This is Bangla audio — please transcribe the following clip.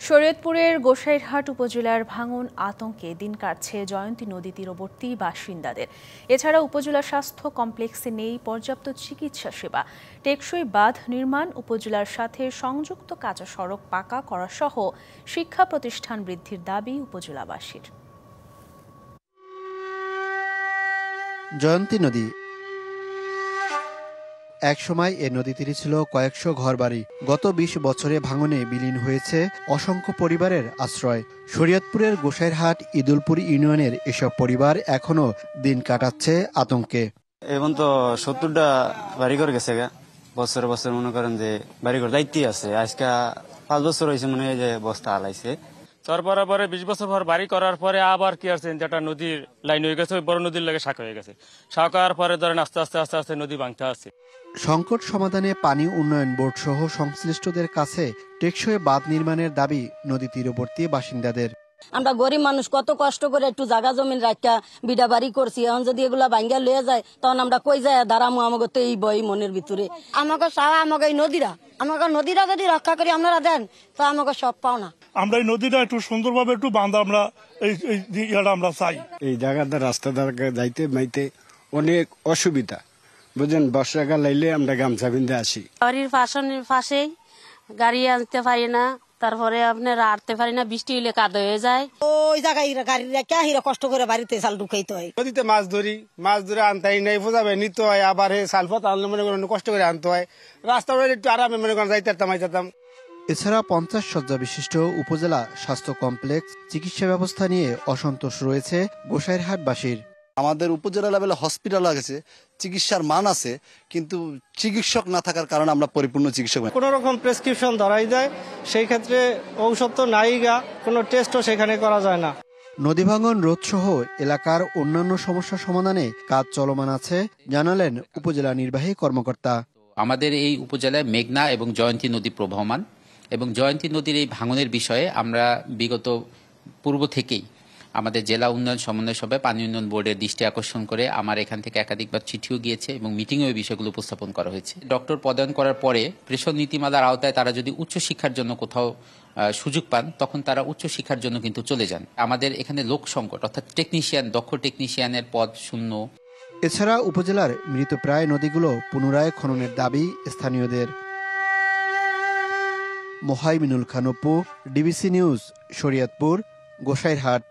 শরীয়তপুরের গোসাইরহাট উপজেলার ভাঙন আতঙ্কে দিন কাটছে জয়ন্তী নদী তীরবর্তী বাসিন্দাদের। এছাড়া উপজেলা স্বাস্থ্য কমপ্লেক্সে নেই পর্যাপ্ত চিকিৎসা সেবা। টেকসই বাঁধ নির্মাণ, উপজেলার সাথে সংযুক্ত কাঁচা সড়ক পাকা করা সহ শিক্ষা প্রতিষ্ঠান বৃদ্ধির দাবি উপজেলাবাসীর। জয়ন্তী নদী একসময় এ নদী তীরে ছিল কয়েকশো ঘরবাড়ি। গত ২০ বছরে ভাঙনে বিলীন হয়েছে অসংখ্য পরিবারের আশ্রয়। শরীয়তপুরের গোসাইরহাট ঈদুলপুর ইউনিয়নের এসব পরিবার এখনো দিন কাটাচ্ছে আতঙ্কে। এখন তো ৭০টা বাড়িঘর গেছে বছর বছর মনে করেন যে বাড়িঘর দায়িত্বই আছে। আজকে ৫ বছর হয়েছে মনে হয় যে বস্তা হালাইছে। তারপরে ২০ বছর পর বাড়ি করার পরে আবার কি আছে, যেটা নদীর লাইন হয়ে গেছে, ওই বড় নদীর লাগে শাখা হয়ে গেছে। শাখা হওয়ার পরে ধরেন আস্তে আস্তে আস্তে আস্তে নদী ভাঙতে আছে। সংকট সমাধানে পানি উন্নয়ন বোর্ড সহ সংশ্লিষ্টদের কাছে টেকসই বাঁধ নির্মাণের দাবি নদী তীরবর্তী বাসিন্দাদের। আমরা গরিব মানুষ, কত কষ্ট করে একটু জায়গা জমিন রাখা বিডা বাড়ি করছি। এখন যদি এগুলা ভাঙ্গা লয়ে যায় তখন আমরা কই যায় দাঁড়ামো? আমাকে তো এই বই মনের ভিতরে আমাকে চাওয়া, আমাকে এই নদীরা যদি রক্ষা করি আপনারা দেন তো আমাকে সব পাও না। আমরা এই নদীটা একটু সুন্দরভাবে একটু বাঁধা আমরা আমরা চাই। এই জায়গাটা রাস্তা যাইতে মাইতে অনেক অসুবিধা, বুঝলেন। বর্ষাকাল লাইলে আমরা গামছা বিন্দে আসি। বাড়ির পাশেই গাড়ি আনতে পারি না, তারপরে আপনার আটতে পারি না, বৃষ্টি হলে কাদা হয়ে যায়। ওই জায়গায় গাড়ি রেখে হিরা কষ্ট করে বাড়িতে চাল ঢুকাইতে হয়। নদীতে মাছ ধরে আনতাই নাই, বোঝাবে নিতে হয়। আবার সালফত আনলে মনে করেন কষ্ট করে আনতে হয়। রাস্তা একটু আরামে মনে করেন যাইতাম। এছাড়া ৫০ শয্যা বিশিষ্ট উপজেলা স্বাস্থ্য কমপ্লেক্স চিকিৎসা ব্যবস্থা নিয়ে অসন্তোষ রয়েছে গোসাইরহাটবাসীর। আমাদের উপজেলা লেভেলে হসপিটাল আছে, চিকিৎসার মান আছে, কিন্তু চিকিৎসক না থাকার কারণে আমরা পরিপূর্ণ চিকিৎসক কোনো রকম প্রেসক্রিপশন ধরাই যায়, সেই ক্ষেত্রে ঔষধ তো নাই, কোনো টেস্টও সেখানে করা যায় না। নদী ভাঙন রোধ সহ এলাকার অন্যান্য সমস্যা সমাধানে কাজ চলমান আছে জানালেন উপজেলা নির্বাহী কর্মকর্তা। আমাদের এই উপজেলায় মেঘনা এবং জয়ন্তী নদী প্রবহমান, এবং জয়ন্তী নদীর এই ভাঙনের বিষয়ে আমরা বিগত পূর্ব থেকেই আমাদের জেলা উন্নয়ন সমন্বয় সভায় পানি উন্নয়ন বোর্ডের দৃষ্টি আকর্ষণ করে আমার এখান থেকে একাধিকবার চিঠিও গিয়েছে এবং মিটিংয়ে ওই বিষয়গুলো উপস্থাপন করা হয়েছে। ডক্টর পদায়ন করার পরে প্রেষণ নীতিমালার আওতায় তারা যদি উচ্চশিক্ষার জন্য কোথাও সুযোগ পান, তখন তারা উচ্চশিক্ষার জন্য কিন্তু চলে যান। আমাদের এখানে লোক সংকট, অর্থাৎ দক্ষ টেকনিশিয়ানের পদ শূন্য। এছাড়া উপজেলার মৃতপ্রায় নদীগুলো পুনরায় খননের দাবি স্থানীয়দের। Mohaiminul Khan Apu, DBC news, Shariatpur, Gosairhat.